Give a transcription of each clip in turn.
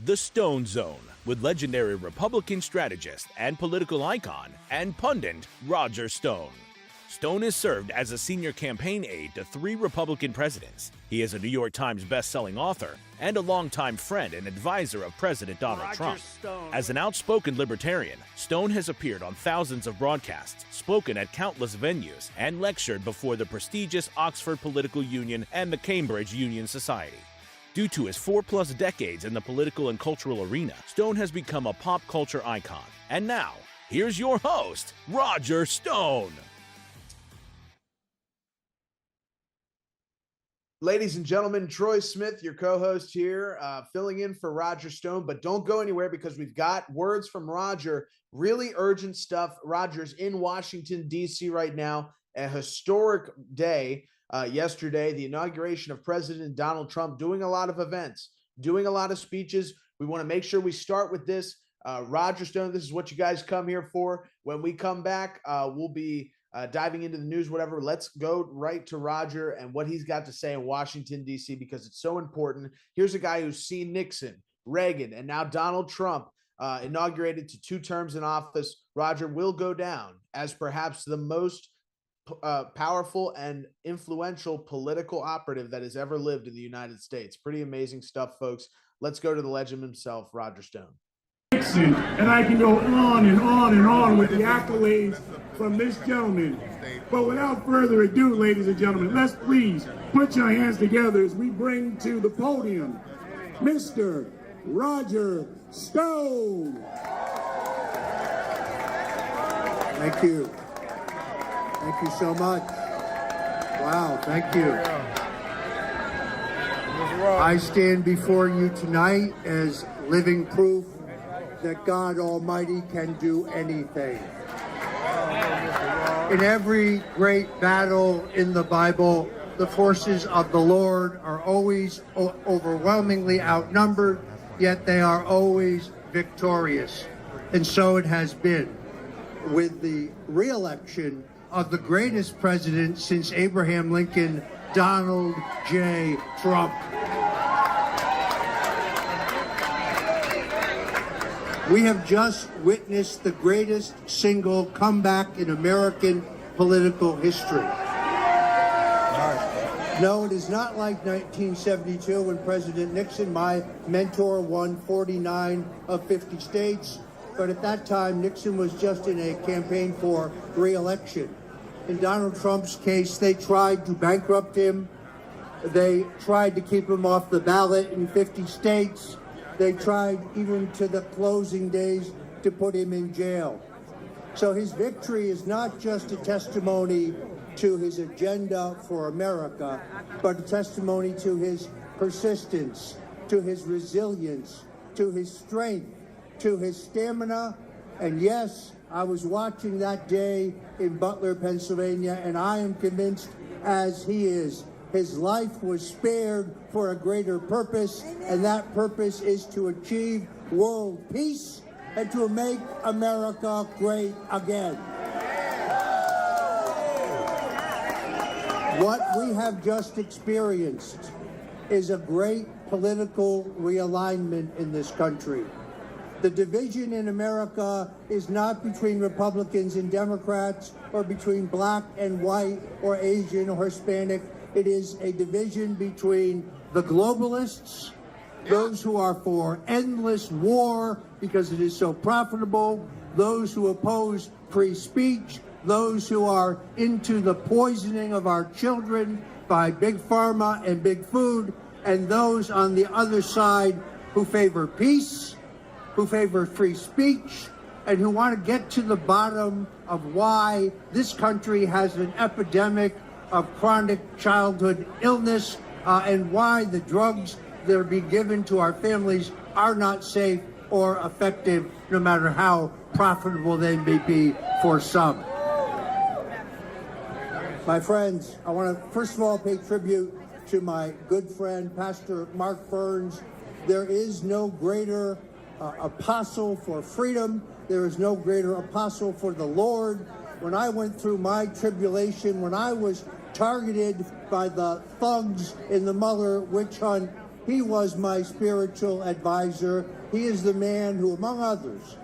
The Stone Zone, with legendary Republican strategist and political icon and pundit Roger Stone. Stone has served as a senior campaign aide to 3 Republican presidents. He is a New York Times best-selling author and a longtime friend and advisor of President Donald Trump. As an outspoken libertarian, Stone has appeared on thousands of broadcasts, spoken at countless venues, and lectured before the prestigious Oxford Political Union and the Cambridge Union Society. Due to his 4+ decades in the political and cultural arena, Stone has become a pop culture icon. And now, here's your host, Roger Stone. Ladies and gentlemen, Troy Smith, your co-host here, filling in for Roger Stone. But don't go anywhere because we've got words from Roger, really urgent stuff. Roger's in Washington, D.C. right now, a historic day. Yesterday, the inauguration of President Donald Trump, doing a lot of events, doing a lot of speeches. We want to make sure we start with this. Roger Stone, this is what you guys come here for. When we come back, we'll be diving into the news, whatever. Let's go right to Roger and what he's got to say in Washington, D.C., because it's so important. Here's a guy who's seen Nixon, Reagan, and now Donald Trump inaugurated to 2 terms in office. Roger will go down as perhaps the most powerful and influential political operative that has ever lived in the United States. Pretty amazing stuff, folks. Let's go to the legend himself, Roger Stone. And I can go on and on and on with the accolades from this gentleman. But without further ado, ladies and gentlemen, let's please put your hands together as we bring to the podium Mr. Roger Stone. Thank you. Thank you so much. Wow, thank you. I stand before you tonight as living proof that God Almighty can do anything. In every great battle in the Bible, the forces of the Lord are always overwhelmingly outnumbered, yet they are always victorious. And so it has been with the re-election of the greatest president since Abraham Lincoln, Donald J. Trump. We have just witnessed the greatest single comeback in American political history. No, it is not like 1972 when President Nixon, my mentor, won 49 of 50 states. But at that time, Nixon was just in a campaign for re-election. In Donald Trump's case, they tried to bankrupt him. They tried to keep him off the ballot in 50 states. They tried even to the closing days to put him in jail. So his victory is not just a testimony to his agenda for America, but a testimony to his persistence, to his resilience, to his strength, to his stamina. And yes, I was watching that day in Butler, Pennsylvania, and I am convinced, as he is, his life was spared for a greater purpose, and that purpose is to achieve world peace and to make America great again. What we have just experienced is a great political realignment in this country. The division in America is not between Republicans and Democrats or between black and white or Asian or Hispanic. It is a division between the globalists, those who are for endless war because it is so profitable, those who oppose free speech, those who are into the poisoning of our children by big pharma and big food, and those on the other side who favor peace, who favor free speech, and who want to get to the bottom of why this country has an epidemic of chronic childhood illness and why the drugs that are being given to our families are not safe or effective, no matter how profitable they may be for some. My friends, I want to first of all pay tribute to my good friend, Pastor Mark Burns. There is no greater apostle for freedom. There is no greater apostle for the Lord. When I went through my tribulation, when I was targeted by the thugs in the Mueller witch hunt, He was my spiritual advisor. He is the man who, among others,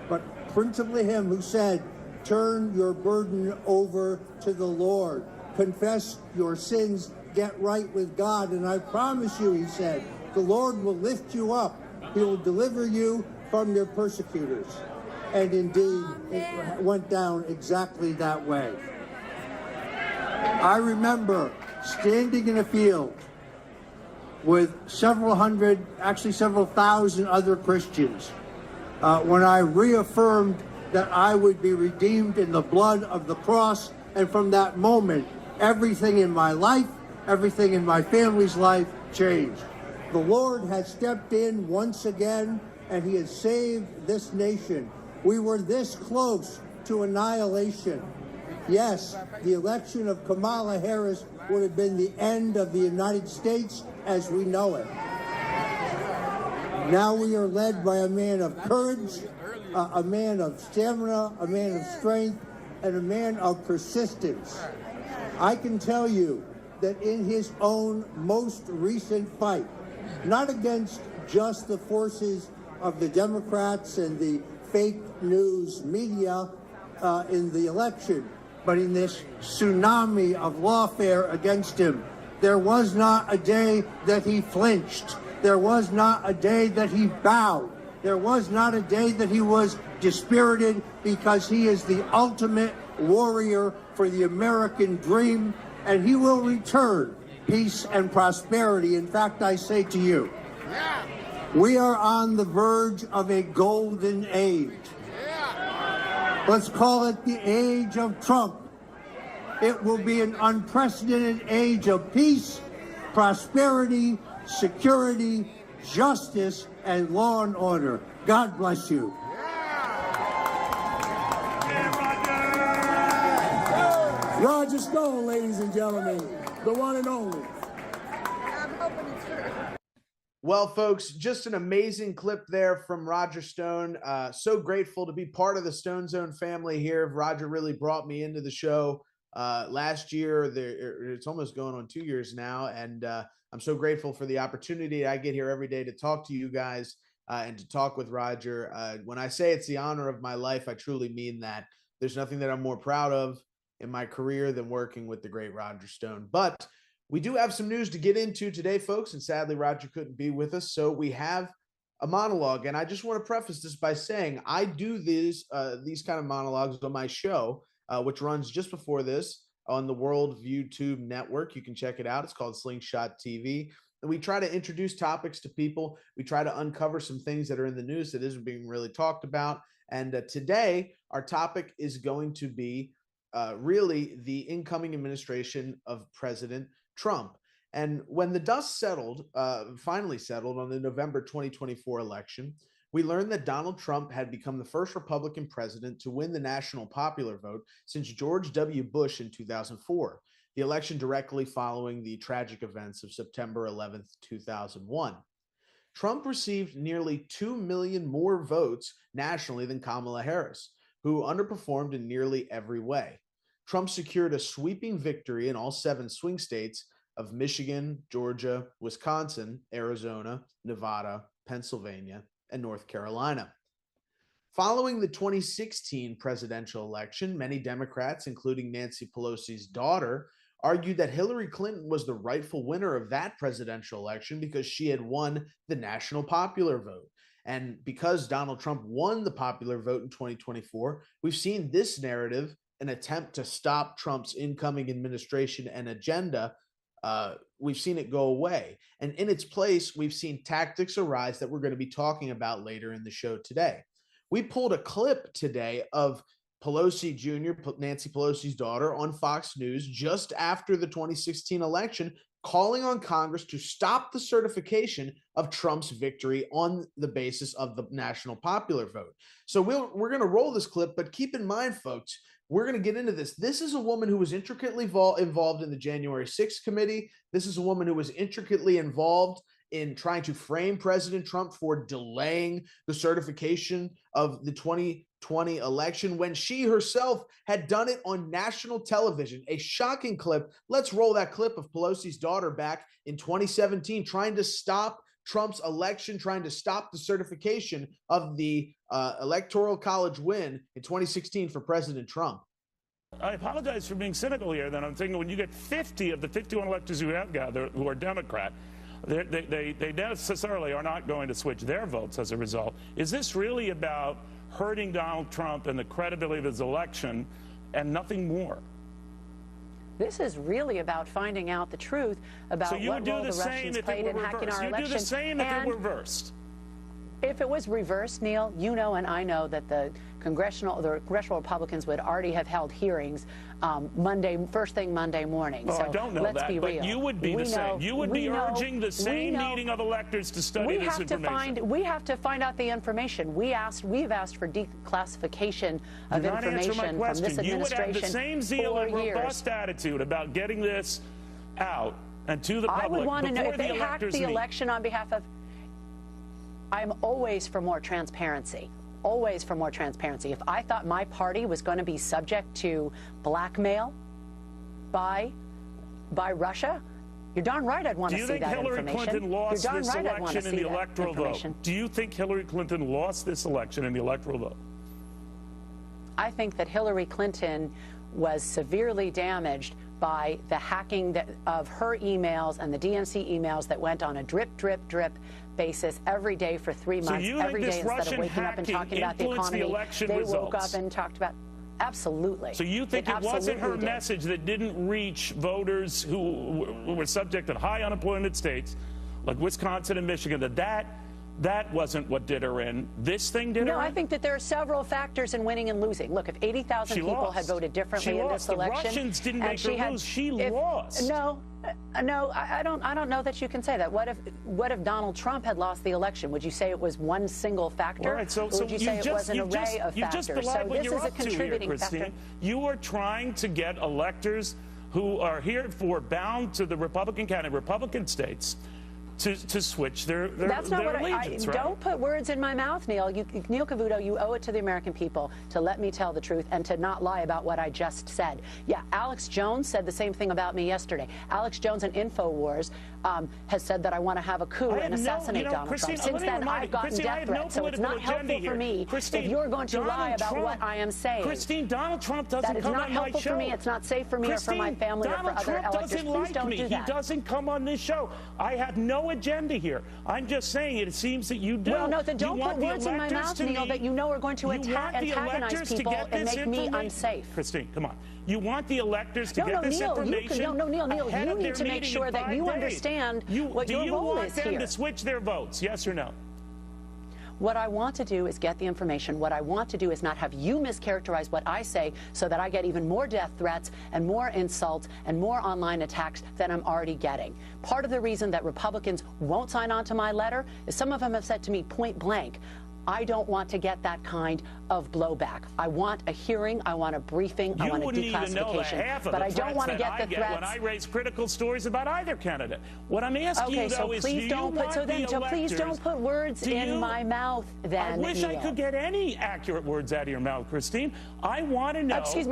but principally him, who said, turn your burden over to the Lord. Confess your sins, get right with God, and I promise you, he said, the Lord will lift you up. He will deliver you from your persecutors. And indeed, it went down exactly that way. I remember standing in a field with several hundred, actually several thousand other Christians when I reaffirmed that I would be redeemed in the blood of the cross. And from that moment, everything in my life, everything in my family's life changed. The Lord has stepped in once again, and he has saved this nation. We were this close to annihilation. Yes, the election of Kamala Harris would have been the end of the United States as we know it. Now we are led by a man of courage, a man of stamina, a man of strength, and a man of persistence. I can tell you that in his own most recent fight, not against just the forces of the Democrats and the fake news media in the election, but in this tsunami of lawfare against him, there was not a day that he flinched. There was not a day that he bowed. There was not a day that he was dispirited, because he is the ultimate warrior for the American dream, and he will return peace and prosperity. In fact, I say to you, we are on the verge of a golden age. Let's call it the age of Trump. It will be an unprecedented age of peace, prosperity, security, justice, and law and order. God bless you. Roger Stone, ladies and gentlemen, the one and only. Well, folks, just an amazing clip there from Roger Stone. So grateful to be part of the StoneZONE family here. Roger really brought me into the show last year. It's almost going on 2 years now, and I'm so grateful for the opportunity. I get here every day to talk to you guys and to talk with Roger. When I say it's the honor of my life, I truly mean that. There's nothing that I'm more proud of in my career than working with the great Roger Stone. But we do have some news to get into today, folks, and sadly, Roger couldn't be with us, so we have a monologue. And I just want to preface this by saying I do these kind of monologues on my show, which runs just before this on the World YouTube Network. You can check it out. It's called Slingshot TV. And we try to introduce topics to people. We try to uncover some things that are in the news that isn't being really talked about. And today, our topic is going to be really the incoming administration of President Trump. And when the dust settled, finally settled on the November 2024 election, we learned that Donald Trump had become the first Republican president to win the national popular vote since George W. Bush in 2004, the election directly following the tragic events of September 11th, 2001. Trump received nearly 2 million more votes nationally than Kamala Harris, who underperformed in nearly every way. Trump secured a sweeping victory in all 7 swing states of Michigan, Georgia, Wisconsin, Arizona, Nevada, Pennsylvania, and North Carolina. Following the 2016 presidential election, many Democrats, including Nancy Pelosi's daughter, argued that Hillary Clinton was the rightful winner of that presidential election because she had won the national popular vote. And because Donald Trump won the popular vote in 2024, we've seen this narrative, an attempt to stop Trump's incoming administration and agenda, we've seen it go away. And in its place, we've seen tactics arise that we're going to be talking about later in the show today. We pulled a clip today of Pelosi Jr., Nancy Pelosi's daughter, on Fox News just after the 2016 election, calling on Congress to stop the certification of Trump's victory on the basis of the national popular vote. So we're going to roll this clip, but keep in mind, folks, we're going to get into this. This is a woman who was intricately involved in the January 6th committee. This is a woman who was intricately involved in trying to frame President Trump for delaying the certification of the 2020 election when she herself had done it on national television. A shocking clip. Let's roll that clip of Pelosi's daughter back in 2017 trying to stop Trump's election, trying to stop the certification of the Electoral College win in 2016 for President Trump. I apologize for being cynical here. Then I'm thinking when you get 50 of the 51 electors who have gathered who are Democrat, they necessarily are not going to switch their votes as a result. Is this really about hurting Donald Trump and the credibility of his election and nothing more? This is really about finding out the truth about what role the Russians played in hacking our election. You do the same if it were reversed. If it was reversed, Neil, you know and I know that the congressional Republicans would already have held hearings first thing Monday morning. Oh, so I don't know let's that, be real. but you would be the same. You would be urging the same meeting of electors to study this information. We have to find out the information. We've asked for declassification of information from this administration. You would have the same zeal and robust attitude about getting this out and to the public. I would want to know if they hacked the election on behalf of. I'm always for more transparency. Always for more transparency. If I thought my party was going to be subject to blackmail by Russia, you're darn right I'd want to see that information. Do you think Hillary Clinton lost this election in the electoral vote? Do you think Hillary Clinton lost this election in the electoral vote? I think that Hillary Clinton was severely damaged by the hacking of her emails and the DNC emails that went on a drip, drip, drip basis every day for 3 months. Every day instead of waking up and talking about the economy, they woke up and talked about. Absolutely. So you think it wasn't her message that didn't reach voters who were subject to high unemployment states like Wisconsin and Michigan, that wasn't what did her in? This thing did her in? No, I think that there are several factors in winning and losing. Look, if 80,000 people had voted differently in this election, the Russians didn't make her lose. She lost. No, I don't know that you can say that. What if Donald Trump had lost the election? Would you say it was one single factor? All right, so would you say it was an array of factors? So this is a contributing factor. You are trying to get electors who are herefore bound to the Republican candidate, Republican states, to switch their That's not what allegiance, right? Don't put words in my mouth, Neil. Neil Cavuto, you owe it to the American people to let me tell the truth and to not lie about what I just said. Yeah, Alex Jones said the same thing about me yesterday. Alex Jones in InfoWars has said that I want to have a coup and assassinate Donald Trump. Since then, I've gotten death threats, so it's not helpful for me if you're going to lie about what I am saying. Christine, Donald Trump doesn't come on my show. That is not helpful for me. It's not safe for me or for my family or for other electors. Please don't do that. He doesn't come on this show. I have no agenda here. I'm just saying it seems that you do. Well, no, then don't put words in my mouth, Neil, that you know are going to antagonize people and make me unsafe. Christine, come on. You want the electors to get this information? Neil, you need to make sure that you understand what your role is here. Do you want them to switch their votes, yes or no? What I want to do is get the information. What I want to do is not have you mischaracterize what I say so that I get even more death threats and more insults and more online attacks than I'm already getting. Part of the reason that Republicans won't sign on to my letter is some of them have said to me point blank, I don't want to get that kind of blowback. I want a hearing. I want a briefing. I want a declassification. You wouldn't even know the half of but the I don't want to get the threats when I raise critical stories about either candidate. What I'm asking you, though, is please don't put words in my mouth. Then I wish I could get any accurate words out of your mouth, Christine. I want to know. Excuse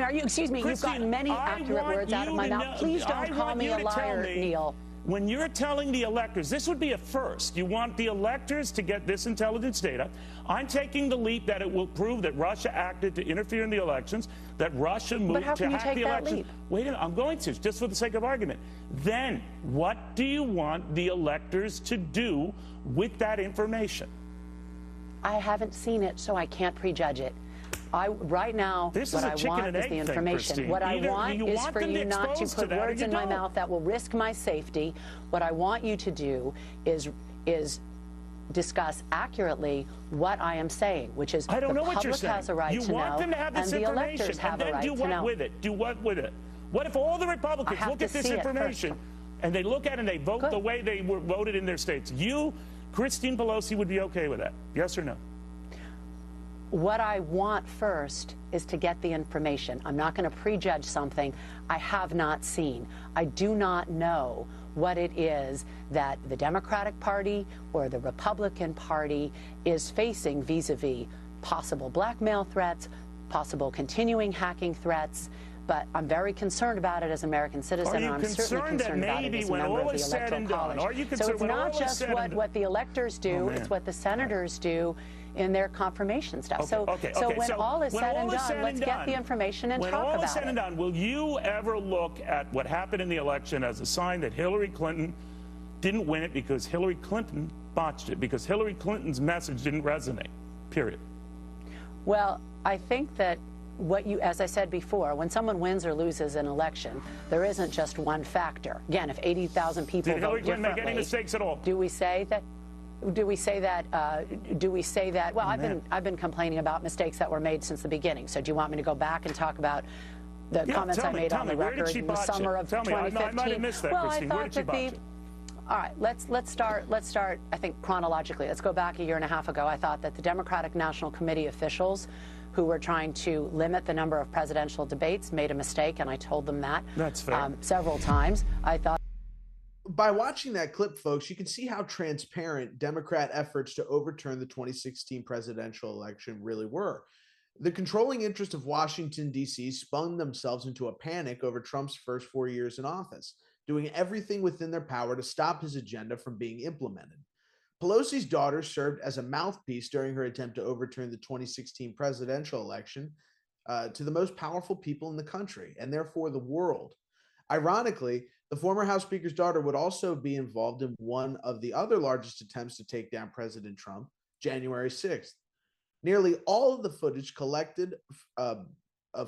me. You've gotten many accurate words out of my mouth. Please don't call me a liar, Neil. When you're telling the electors, this would be a first. You want the electors to get this intelligence data. I'm taking the leap that it will prove that Russia acted to interfere in the elections, that Russia moved to hack the elections. Wait a minute, I'm going to, just for the sake of argument. Then, what do you want the electors to do with that information? I haven't seen it, so I can't prejudge it. Right now, what I want is the information. What I want is for you not to put words in my mouth that will risk my safety. What I want you to do is discuss accurately what I am saying, which is the public has a right to know, and the electors have a right to know. Do what with it? Do what with it? What if all the Republicans look at this information and they look at it and they vote the way they were voted in their states? You, Christine Pelosi, would be okay with that? Yes or no? What I want first is to get the information. I'm not going to prejudge something I have not seen. I do not know what it is that the Democratic Party or the Republican Party is facing vis-a-vis possible blackmail threats, possible continuing hacking threats. But I'm very concerned about it as an American citizen, and I'm certainly concerned about it as a member of the Electoral College. So it's not just what the electors do, it's what the senators do in their confirmation stuff. So when all is said and done, let's get the information and talk about it. When all is said and done, will you ever look at what happened in the election as a sign that Hillary Clinton didn't win it because Hillary Clinton botched it, because Hillary Clinton's message didn't resonate, period? Well, I think that as I said before, when someone wins or loses an election, there isn't just one factor. Again, if 80,000 people did Hillary Clinton make any mistakes at all? Do we say that? Well, I've been complaining about mistakes that were made since the beginning. So do you want me to go back and talk about the comments I made on the record in the summer of 2015? I might have missed that, well, Christine. Where did she botch it? All right, let's start, I think, chronologically. Let's go back a year and a half ago. I thought that the Democratic National Committee officials who were trying to limit the number of presidential debates made a mistake, and I told them that several times. I thought. By watching that clip, folks, you can see how transparent Democrat efforts to overturn the 2016 presidential election really were. The controlling interest of Washington, D.C. spun themselves into a panic over Trump's first 4 years in office, doing everything within their power to stop his agenda from being implemented. Pelosi's daughter served as a mouthpiece during her attempt to overturn the 2016 presidential election to the most powerful people in the country, and therefore the world. Ironically, the former House Speaker's daughter would also be involved in one of the other largest attempts to take down President Trump, January 6th. Nearly all of the footage collected of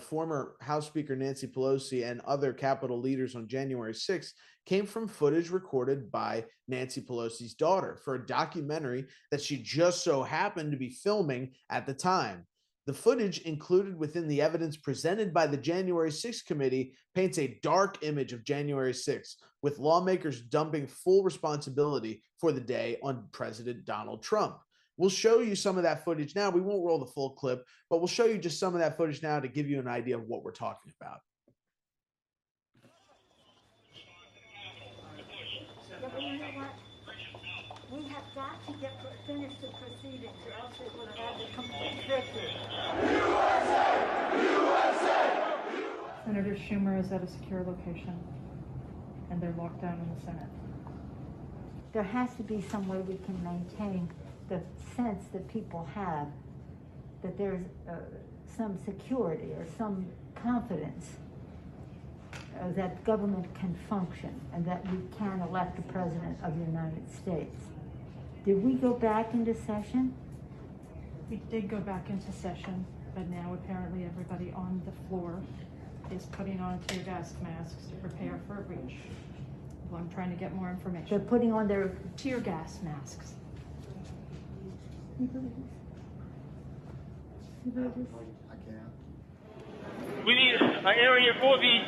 former House Speaker Nancy Pelosi and other Capitol leaders on January 6th came from footage recorded by Nancy Pelosi's daughter for a documentary that she just so happened to be filming at the time. The footage included within the evidence presented by the January 6th committee paints a dark image of January 6th, with lawmakers dumping full responsibility for the day on President Donald Trump. We'll show you some of that footage now. We won't roll the full clip, but we'll show you just some of that footage now to give you an idea of what we're talking about. Yeah, but you know what? We have got to finish the proceedings, or else it will have a complete victory. Senator Schumer is at a secure location, and they're locked down in the Senate. There has to be some way we can maintain the sense that people have that there's some security or some confidence that government can function and that we can elect the President of the United States. Did we go back into session? We did go back into session, but now apparently everybody on the floor is putting on tear gas masks to prepare for a breach. Well, I'm trying to get more information. They're putting on their tear gas masks. I can't. We need an area for the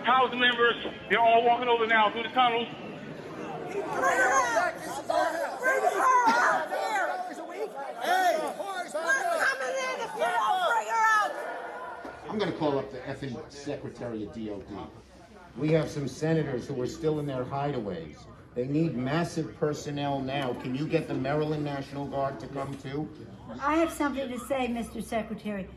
House members. They're all walking over now through the tunnels. Bring her out! Bring her out here! Hey! We're coming in if you don't bring her out! I'm going to call up the effing Secretary of DOD. We have some senators who are still in their hideaways. They need massive personnel now. Can you get the Maryland National Guard to come too? I have something to say, Mr. Secretary.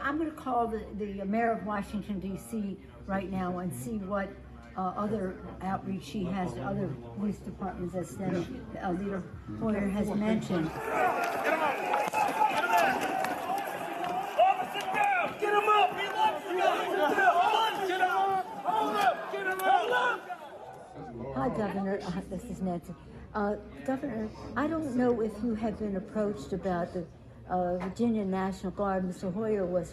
I'm going to call the mayor of Washington, D.C. right now and see what other outreach she has to other police departments, as Senator Leader Hoyer has mentioned. Get him up! Officer down! Get him up! Get him up! Hi, Governor. This is Nancy. Governor, I don't know if you have been approached about the Virginia National Guard. Mr. Hoyer was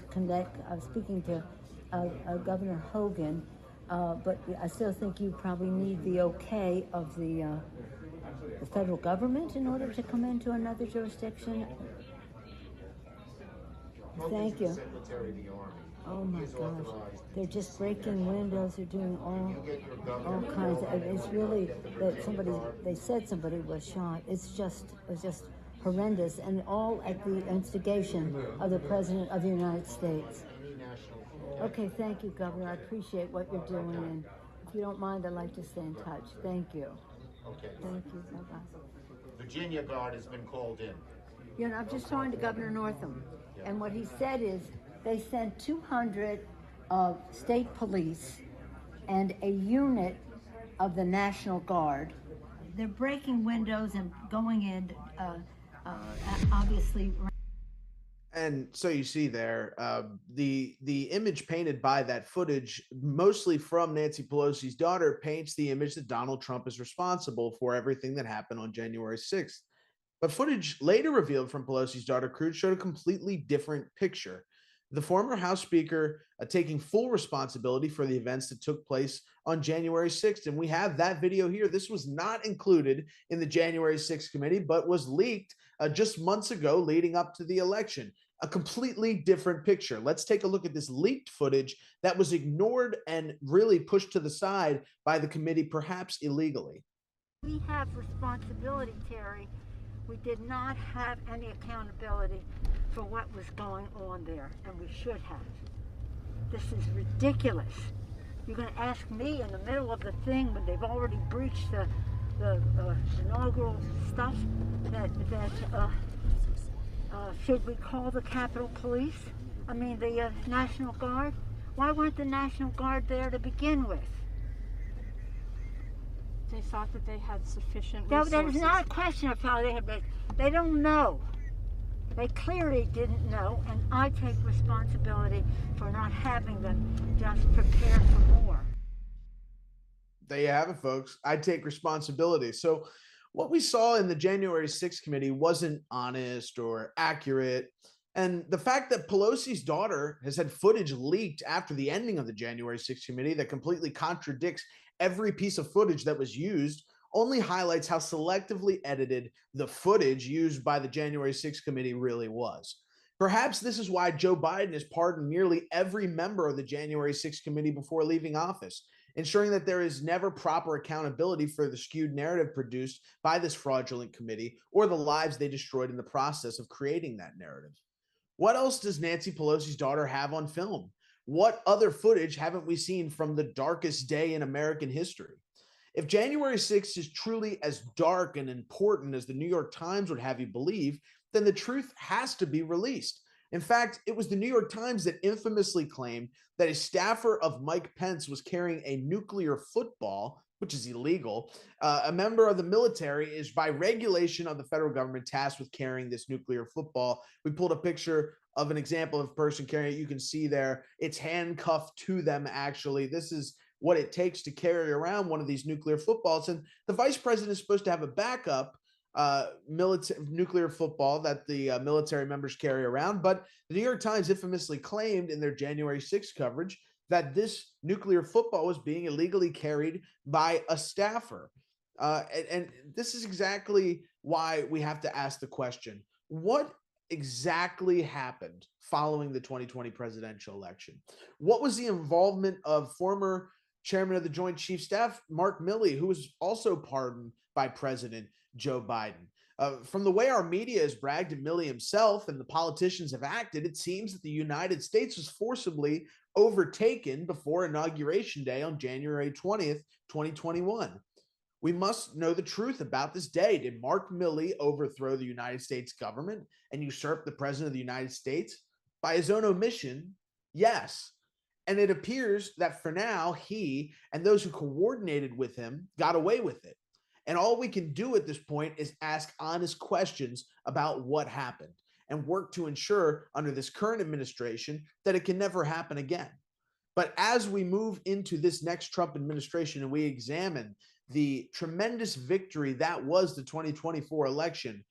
speaking to Governor Hogan, but I still think you probably need the okay of the federal government in order to come into another jurisdiction. Thank you. Oh my gosh, they're just breaking windows. They're doing all kinds of. It's really that they said somebody was shot. It's just horrendous, and all at the instigation of the President of the United States. Okay, thank you, Governor. I appreciate what you're doing, and if you don't mind, I'd like to stay in touch. Thank you. Okay. Thank you. Bye-bye. Virginia Guard has been called in. Yeah, I'm just talking to Governor Northam. Yeah. And what he said is they sent 200 state police and a unit of the National Guard. They're breaking windows and going in, obviously. And so you see there, the image painted by that footage, mostly from Nancy Pelosi's daughter, paints the image that Donald Trump is responsible for everything that happened on January 6th. But footage later revealed from Pelosi's daughter, Cruz, showed a completely different picture. The former House Speaker taking full responsibility for the events that took place on January 6th. And we have that video here. This was not included in the January 6th committee, but was leaked just months ago leading up to the election. A completely different picture. Let's take a look at this leaked footage that was ignored and really pushed to the side by the committee, perhaps illegally. We have responsibility, Terry. We did not have any accountability for what was going on there, and we should have. This is ridiculous. You're going to ask me in the middle of the thing when they've already breached the inaugural stuff that should we call the Capitol Police? I mean, the National Guard? Why weren't the National Guard there to begin with? They thought that they had sufficient resources. That is not a question of how they have. They don't know. They clearly didn't know, and I take responsibility for not having them just prepare for more. There you have it, folks. I take responsibility. So what we saw in the January 6th committee wasn't honest or accurate. And the fact that Pelosi's daughter has had footage leaked after the ending of the January 6th committee that completely contradicts every piece of footage that was used only highlights how selectively edited the footage used by the January 6th committee really was. Perhaps this is why Joe Biden has pardoned nearly every member of the January 6th committee before leaving office, ensuring that there is never proper accountability for the skewed narrative produced by this fraudulent committee or the lives they destroyed in the process of creating that narrative. What else does Nancy Pelosi's daughter have on film? What other footage haven't we seen from the darkest day in American history? If January 6th is truly as dark and important as the New York Times would have you believe, then the truth has to be released. In fact, it was the New York Times that infamously claimed that a staffer of Mike Pence was carrying a nuclear football, which is illegal. A member of the military is by regulation of the federal government tasked with carrying this nuclear football. We pulled a picture of an example of a person carrying it. You can see there, it's handcuffed to them, actually. This is what it takes to carry around one of these nuclear footballs. And the vice president is supposed to have a backup nuclear football that the military members carry around. But the New York Times infamously claimed in their January 6th coverage that this nuclear football was being illegally carried by a staffer. And this is exactly why we have to ask the question, what exactly happened following the 2020 presidential election? What was the involvement of former chairman of the Joint Chiefs Staff, Mark Milley, who was also pardoned by President Joe Biden? From the way our media has bragged of Milley himself and the politicians have acted, it seems that the United States was forcibly overtaken before Inauguration Day on January 20th, 2021. We must know the truth about this day. Did Mark Milley overthrow the United States government and usurp the president of the United States? By his own omission, yes. And it appears that for now, he and those who coordinated with him got away with it. And all we can do at this point is ask honest questions about what happened and work to ensure under this current administration that it can never happen again. But as we move into this next Trump administration and we examine the tremendous victory that was the 2024 election,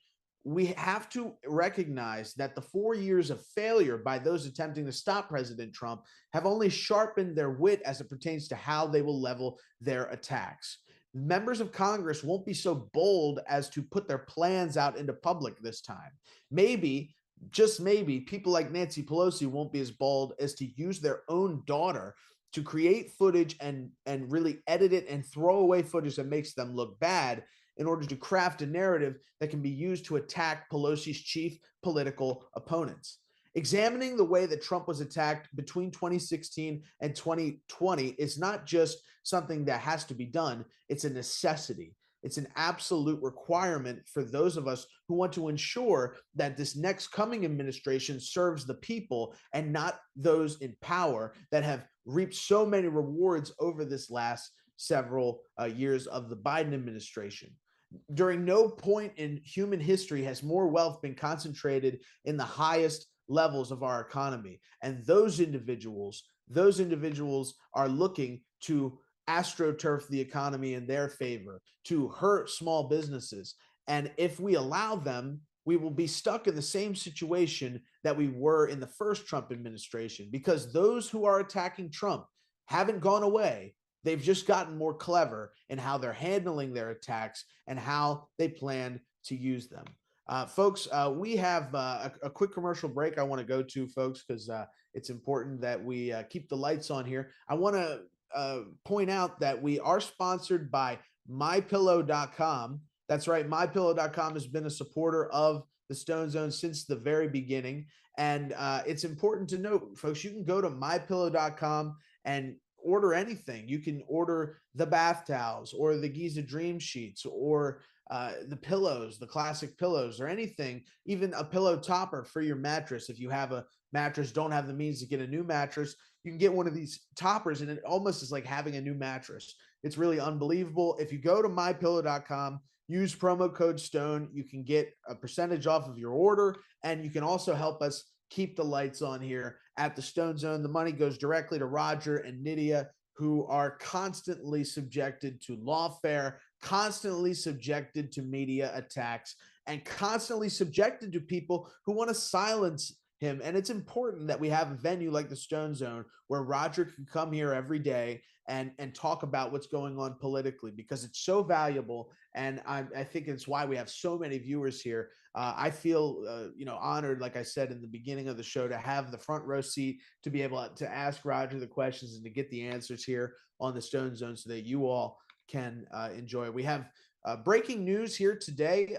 we have to recognize that the 4 years of failure by those attempting to stop President Trump have only sharpened their wit as it pertains to how they will level their attacks. Members of Congress won't be so bold as to put their plans out into public this time. Maybe, just maybe, people like Nancy Pelosi won't be as bold as to use their own daughter to create footage and really edit it and throw away footage that makes them look bad in order to craft a narrative that can be used to attack Pelosi's chief political opponents. Examining the way that Trump was attacked between 2016 and 2020 is not just something that has to be done, it's a necessity. It's an absolute requirement for those of us who want to ensure that this next coming administration serves the people and not those in power that have reaped so many rewards over this last several years of the Biden administration. During no point in human history has more wealth been concentrated in the highest levels of our economy. And those individuals are looking to astroturf the economy in their favor, to hurt small businesses. And if we allow them, we will be stuck in the same situation that we were in the first Trump administration, because those who are attacking Trump haven't gone away. They've just gotten more clever in how they're handling their attacks and how they plan to use them. Folks, we have a quick commercial break I want to go to, folks, because it's important that we keep the lights on here. I want to point out that we are sponsored by MyPillow.com. That's right. MyPillow.com has been a supporter of the StoneZONE since the very beginning. And it's important to note, folks, you can go to MyPillow.com and order anything. You can order the bath towels or the Giza Dream Sheets or the pillows, the classic pillows, or anything, even a pillow topper for your mattress. If you have a mattress, don't have the means to get a new mattress, you can get one of these toppers, and it almost is like having a new mattress. It's really unbelievable. If you go to mypillow.com, use promo code STONE, you can get a percentage off of your order, and you can also help us keep the lights on here at the StoneZONE. The money goes directly to Roger and Nydia, who are constantly subjected to lawfare, constantly subjected to media attacks, and constantly subjected to people who want to silence him. And it's important that we have a venue like the StoneZOne where Roger can come here every day and talk about what's going on politically, because it's so valuable. And I think it's why we have so many viewers here. I feel honored, like I said in the beginning of the show, to have the front row seat to be able to ask Roger the questions and to get the answers here on the StoneZOne so that you all can enjoy. We have breaking news here today.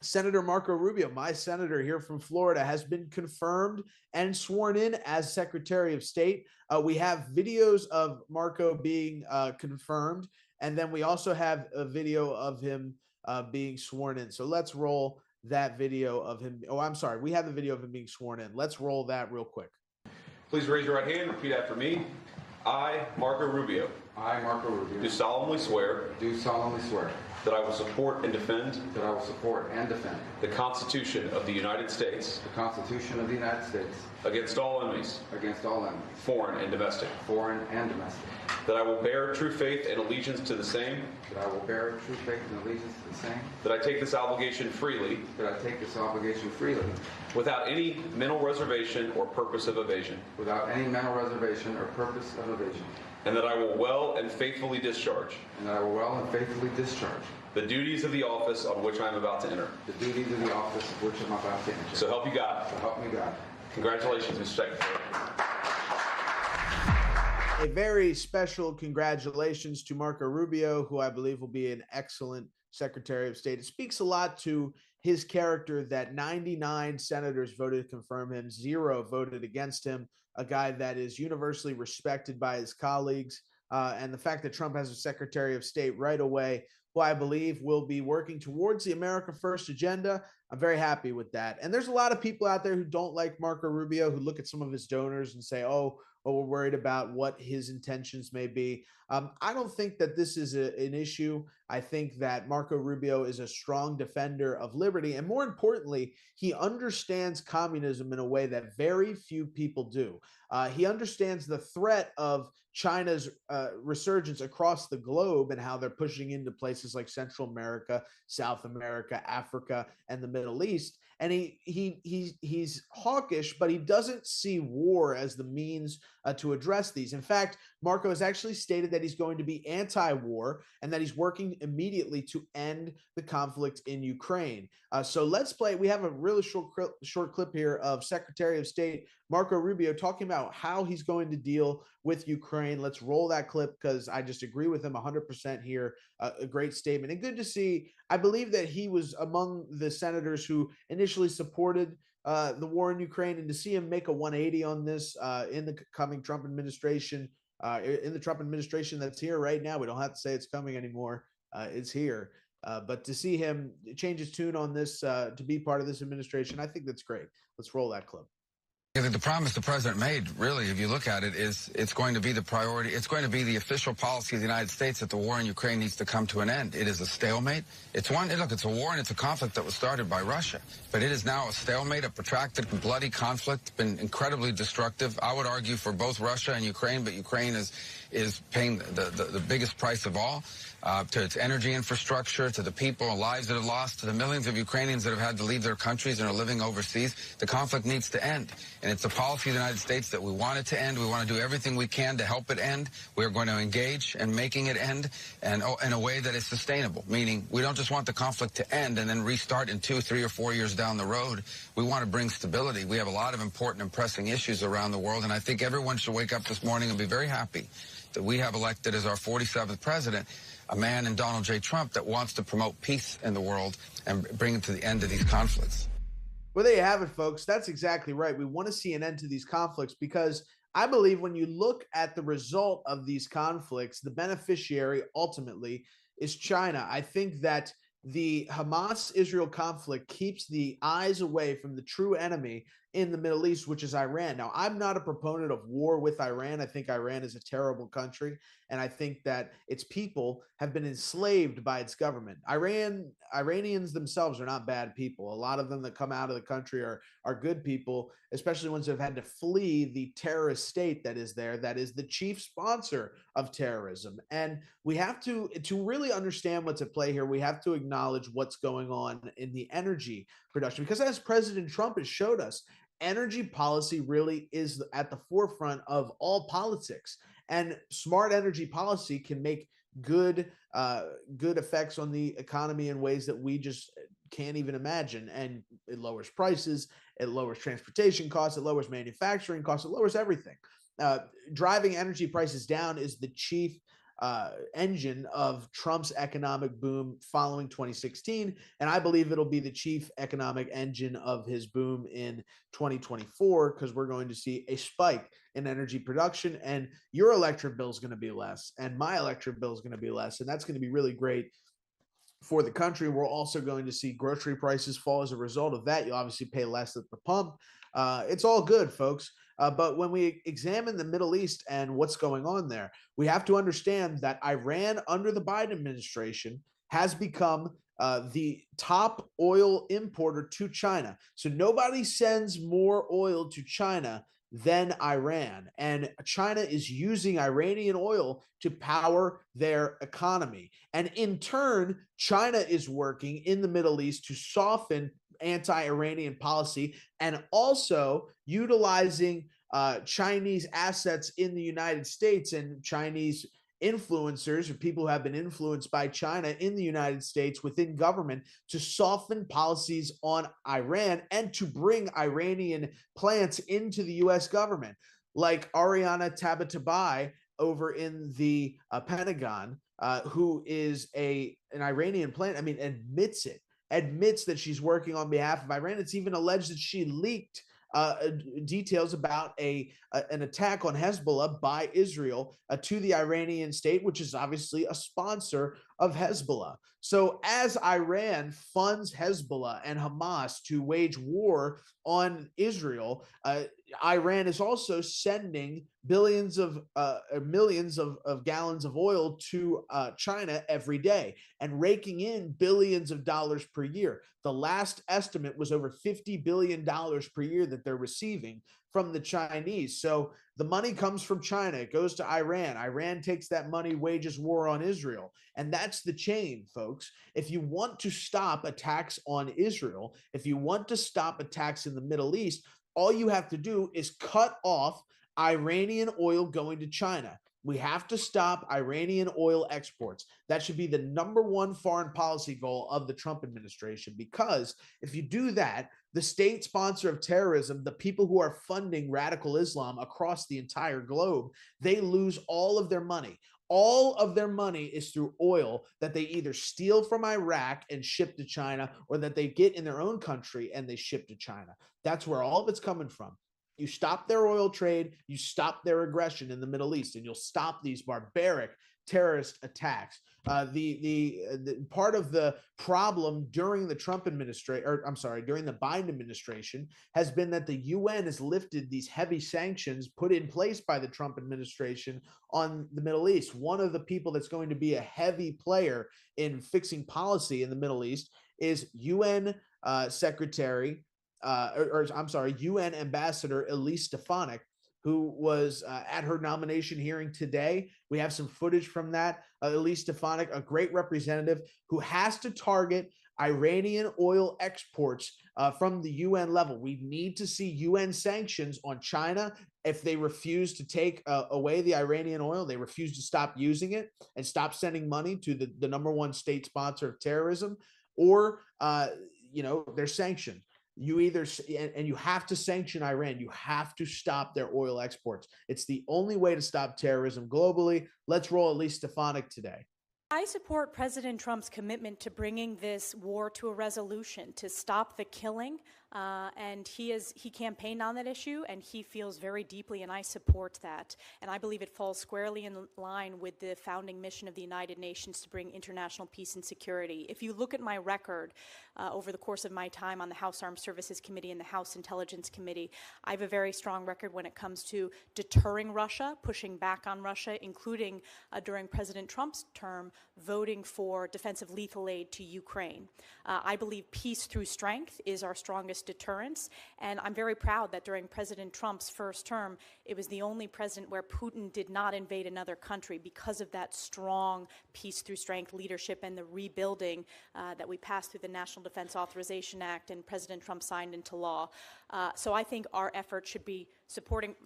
Senator Marco Rubio, my senator here from Florida, has been confirmed and sworn in as Secretary of State. We have videos of Marco being confirmed, and then we also have a video of him being sworn in. So let's roll that video of him. Oh, I'm sorry. We have the video of him being sworn in. Let's roll that real quick. Please raise your right hand and repeat after me. I, Marco Rubio. I, Marco Rubio. Do solemnly swear. Do solemnly swear. That I will support and defend. That I will support and defend. The Constitution of the United States. The Constitution of the United States. Against all enemies. Against all enemies. Foreign and domestic. Foreign and domestic. That I will bear true faith and allegiance to the same. That I will bear true faith and allegiance to the same. That I take this obligation freely. That I take this obligation freely. Without any mental reservation or purpose of evasion. Without any mental reservation or purpose of evasion. And that I will well and faithfully discharge. And that I will well and faithfully discharge. The duties of the office on which I am about to enter. The duties of the office of which I'm about to enter. So help you God. So help me God. Congratulations, Mr. Secretary. A very special congratulations to Marco Rubio, who I believe will be an excellent Secretary of State. It speaks a lot to his character that 99 senators voted to confirm him, 0 voted against him, a guy that is universally respected by his colleagues. And the fact that Trump has a Secretary of State right away, who I believe will be working towards the America First agenda, I'm very happy with that. And there's a lot of people out there who don't like Marco Rubio, who look at some of his donors and say, oh, we're worried about what his intentions may be. I don't think that this is an issue. I think that Marco Rubio is a strong defender of liberty. And more importantly, he understands communism in a way that very few people do. He understands the threat of China's resurgence across the globe and how they're pushing into places like Central America, South America, Africa, and the Middle East. And he's hawkish, but he doesn't see war as the means to address these. In fact, Marco has actually stated that he's going to be anti-war and that he's working immediately to end the conflict in Ukraine. So let's play. We have a really short clip here of Secretary of State Marco Rubio talking about how he's going to deal with Ukraine. Let's roll that clip because I just agree with him 100% here. A great statement and good to see. I believe that he was among the senators who initially supported the war in Ukraine, and to see him make a 180 on this in the coming Trump administration, in the Trump administration that's here right now, we don't have to say it's coming anymore. is here. But to see him change his tune on this, to be part of this administration, I think that's great. Let's roll that clip. I think the promise the president made, really, if you look at it, is it's going to be the priority. It's going to be the official policy of the United States that the war in Ukraine needs to come to an end. It is a stalemate. It's a war and it's a conflict that was started by Russia. But it is now a stalemate, a protracted and bloody conflict, been incredibly destructive. I would argue for both Russia and Ukraine, but Ukraine is paying the biggest price of all. To its energy infrastructure, to the people and lives that have lost, to the millions of Ukrainians that have had to leave their countries and are living overseas. The conflict needs to end. And it's the policy of the United States that we want it to end. We want to do everything we can to help it end. We are going to engage in making it end and in a way that is sustainable, meaning we don't just want the conflict to end and then restart in 2, 3, or 4 years down the road. We want to bring stability. We have a lot of important and pressing issues around the world, and I think everyone should wake up this morning and be very happy that we have elected as our 47th president a man in Donald J. Trump that wants to promote peace in the world and bring it to the end of these conflicts. Well, there you have it, folks. That's exactly right. We want to see an end to these conflicts because I believe when you look at the result of these conflicts, the beneficiary ultimately is China. I think that the Hamas-Israel conflict keeps the eyes away from the true enemy in the Middle East, which is Iran. Now, I'm not a proponent of war with Iran. I think Iran is a terrible country, and I think that its people have been enslaved by its government. Iranians themselves are not bad people. A lot of them that come out of the country are good people, especially ones who have had to flee the terrorist state that is there, that is the chief sponsor of terrorism. And we have to really understand what's at play here, we have to acknowledge what's going on in the energy production, because as President Trump has showed us, energy policy really is at the forefront of all politics, and smart energy policy can make good effects on the economy in ways that we just can't even imagine. And it lowers prices, it lowers transportation costs, it lowers manufacturing costs, it lowers everything. Driving energy prices down is the chief engine of Trump's economic boom following 2016. And I believe it'll be the chief economic engine of his boom in 2024, because we're going to see a spike in energy production, and your electric bill is going to be less, and my electric bill is going to be less. And that's going to be really great for the country. We're also going to see grocery prices fall as a result of that. You'll obviously pay less at the pump. It's all good, folks. But when we examine the Middle East and what's going on there, we have to understand that Iran under the Biden administration has become the top oil importer to China. So nobody sends more oil to China than Iran. And China is using Iranian oil to power their economy. And in turn, China is working in the Middle East to soften anti-Iranian policy and also utilizing Chinese assets in the United States and Chinese influencers or people who have been influenced by China in the United States within government to soften policies on Iran and to bring Iranian plants into the U.S. government, like Ariana Tabatabai over in the Pentagon, who is an Iranian plant. I mean, admits that she's working on behalf of Iran. It's even alleged that she leaked details about an attack on Hezbollah by Israel to the Iranian state, which is obviously a sponsor of Hezbollah. So as Iran funds Hezbollah and Hamas to wage war on Israel, Iran is also sending millions of gallons of oil to China every day and raking in billions of dollars per year. The last estimate was over $50 billion per year that they're receiving from the Chinese. So the money comes from China. It goes to Iran. Iran takes that money, wages war on Israel. And that's the chain, folks. If you want to stop attacks on Israel, if you want to stop attacks in the Middle East, all you have to do is cut off Iranian oil going to China. We have to stop Iranian oil exports. That should be the #1 foreign policy goal of the Trump administration, because if you do that, the state sponsor of terrorism, the people who are funding radical Islam across the entire globe, they lose all of their money. All of their money is through oil that they either steal from Iraq and ship to China, or that they get in their own country and they ship to China. That's where all of it's coming from. You stop their oil trade, you stop their aggression in the Middle East, and you'll stop these barbaric terrorist attacks. The part of the problem during the during the Biden administration has been that the UN has lifted these heavy sanctions put in place by the Trump administration on the Middle East. One of the people that's going to be a heavy player in fixing policy in the Middle East is UN UN Ambassador Elise Stefanik, who was at her nomination hearing today. We have some footage from that. Elise Stefanik, a great representative who has to target Iranian oil exports from the UN level. We need to see UN sanctions on China if they refuse to take away the Iranian oil. They refuse to stop using it and stop sending money to the #1 state sponsor of terrorism, or they're sanctioned. You either, and you have to sanction Iran. You have to stop their oil exports. It's the only way to stop terrorism globally. Let's roll Elise Stefanik today. I support President Trump's commitment to bringing this war to a resolution, to stop the killing, and he campaigned on that issue, and he feels very deeply, and I support that. And I believe it falls squarely in line with the founding mission of the United Nations to bring international peace and security. If you look at my record over the course of my time on the House Armed Services Committee and the House Intelligence Committee, I have a very strong record when it comes to deterring Russia, pushing back on Russia, including during President Trump's term, voting for defensive lethal aid to Ukraine. I believe peace through strength is our strongest deterrence, and I'm very proud that during President Trump's first term, it was the only president where Putin did not invade another country because of that strong peace through strength leadership and the rebuilding that we passed through the National Defense Authorization Act and President Trump signed into law. So I think our effort should be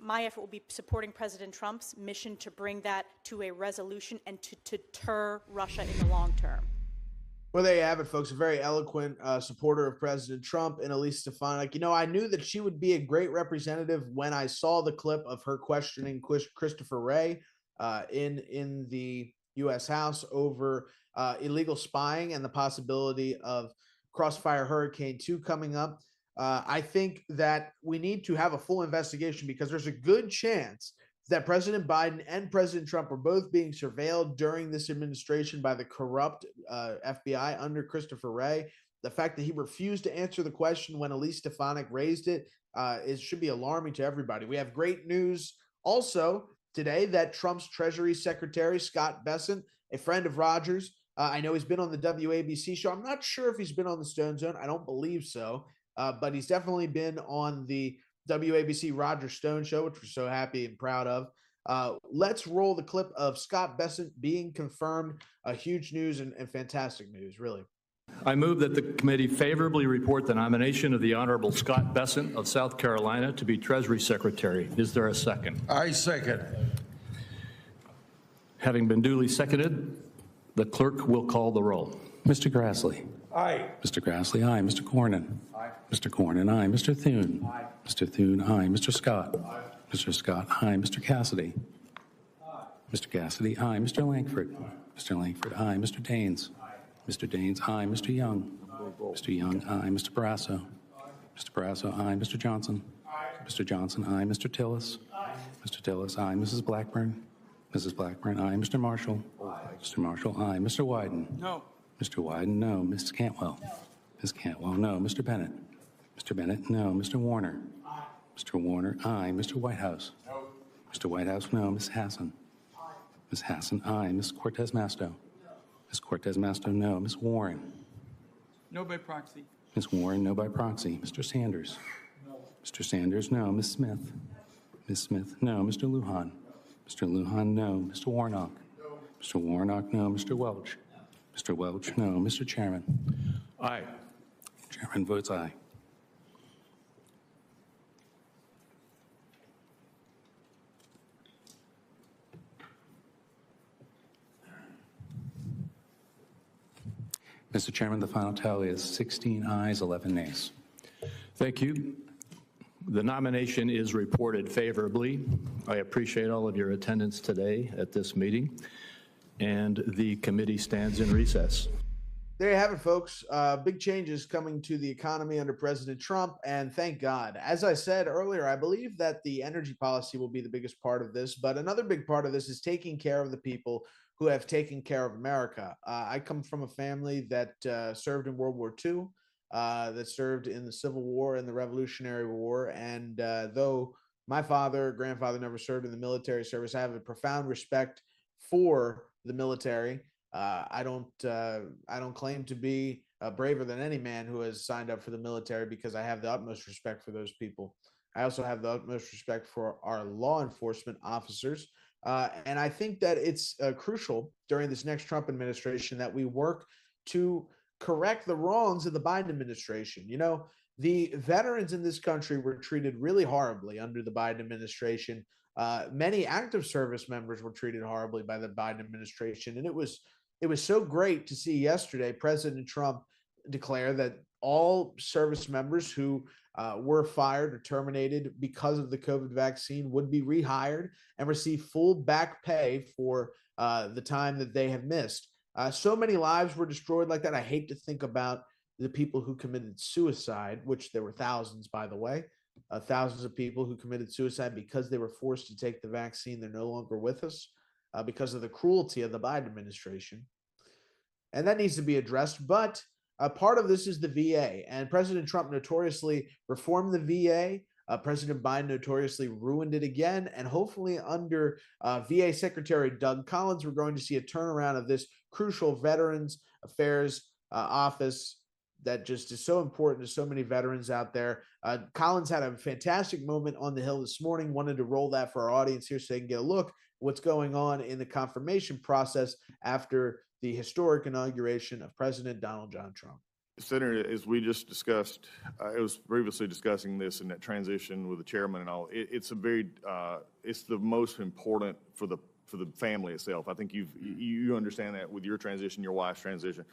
my effort will be supporting President Trump's mission to bring that to a resolution and to deter Russia in the long term. Well, there you have it, folks. A very eloquent supporter of President Trump and Elise Stefanik. I knew that she would be a great representative when I saw the clip of her questioning Christopher Wray in the U.S. House over illegal spying and the possibility of Crossfire Hurricane 2 coming up. I think that we need to have a full investigation because there's a good chance that President Biden and President Trump were both being surveilled during this administration by the corrupt FBI under Christopher Wray. The fact that he refused to answer the question when Elise Stefanik raised it should be alarming to everybody. We have great news also today that Trump's Treasury Secretary, Scott Bessent, a friend of Rogers, I know he's been on the WABC show. I'm not sure if he's been on the StoneZONE. I don't believe so, but he's definitely been on the WABC Roger Stone show, which we're so happy and proud of. Let's roll the clip of Scott Bessent being confirmed. Huge news and fantastic news, really. I move that the committee favorably report the nomination of the Honorable Scott Bessent of South Carolina to be Treasury Secretary. Is there a second? I second. Having been duly seconded, the clerk will call the roll. Mr. Grassley. Aye. Mr. Grassley, aye. Mr. Cornyn. Aye. Mr. Cornyn, aye. Mr. Thune. Aye. Mr. Thune, aye. Mr. Scott. Aye. Mr. Scott, aye. Mr. Cassidy. Aye. Mr. Cassidy, aye. Mr. Langford. Mr. Langford, aye. Mr. Daines. Aye. Mr. Daines, aye. Mr. Young. Mr. Young, aye. Mr. Barrasso. Mr. Barrasso, aye. Mr. Johnson. Aye. Mr. Johnson, aye. Mr. Tillis. Aye. Mr. Tillis, aye. Mrs. Blackburn. Mrs. Blackburn, aye. Mr. Marshall. Aye. Mr. Marshall, aye. Mr. Wyden. No. Mr. Wyden, no. Ms. Cantwell. Ms. Cantwell, no. Mr. Bennett. Mr. Bennett, no. Mr. Warner. Aye. Mr. Warner, aye. Mr. Whitehouse. No. Mr. Whitehouse, no. Ms. Hassan. Aye. Ms. Hassan, aye. Ms. Cortez Masto. Ms. Cortez Masto, no. Ms. Warren. No by proxy. Ms. Warren, no by proxy. Mr. Sanders. No. Mr. Sanders, no. Ms. Smith. Ms. Smith, no. Mr. Lujan. Mr. Lujan, no. Mr. Warnock. No. Mr. Warnock, no. Mr. Welch. Mr. Welch, no. Mr. Chairman. Aye. Chairman votes aye. Mr. Chairman, the final tally is 16 ayes, 11 nays. Thank you. The nomination is reported favorably. I appreciate all of your attendance today at this meeting, and the committee stands in recess. There you have it, folks. Big changes coming to the economy under President Trump, and thank God. As I said earlier, I believe that the energy policy will be the biggest part of this, but another big part of this is taking care of the people who have taken care of America. I come from a family that served in World War II, that served in the Civil War and the Revolutionary War, and though my grandfather never served in the military service, I have a profound respect for the military. I don't claim to be braver than any man who has signed up for the military, because I have the utmost respect for those people. I also have the utmost respect for our law enforcement officers. And I think that it's crucial during this next Trump administration that we work to correct the wrongs of the Biden administration. You know, the veterans in this country were treated really horribly under the Biden administration. Many active service members were treated horribly by the Biden administration. And it was so great to see yesterday President Trump declare that all service members who were fired or terminated because of the COVID vaccine would be rehired and receive full back pay for the time that they have missed. So many lives were destroyed like that. I hate to think about the people who committed suicide, which there were thousands, by the way, thousands of people who committed suicide because they were forced to take the vaccine. They're no longer with us because of the cruelty of the Biden administration. And that needs to be addressed. But part of this is the VA. And President Trump notoriously reformed the VA. President Biden notoriously ruined it again. And hopefully under VA Secretary Doug Collins, we're going to see a turnaround of this crucial Veterans Affairs office that just is so important to so many veterans out there. Collins had a fantastic moment on the Hill this morning. Wanted to roll that for our audience here so they can get a look at what's going on in the confirmation process after the historic inauguration of President Donald John Trump. Senator, as we just discussed, I was previously discussing this in that transition with the chairman and all. It's the most important for the family itself. I think you understand that with your transition, your wife's transition,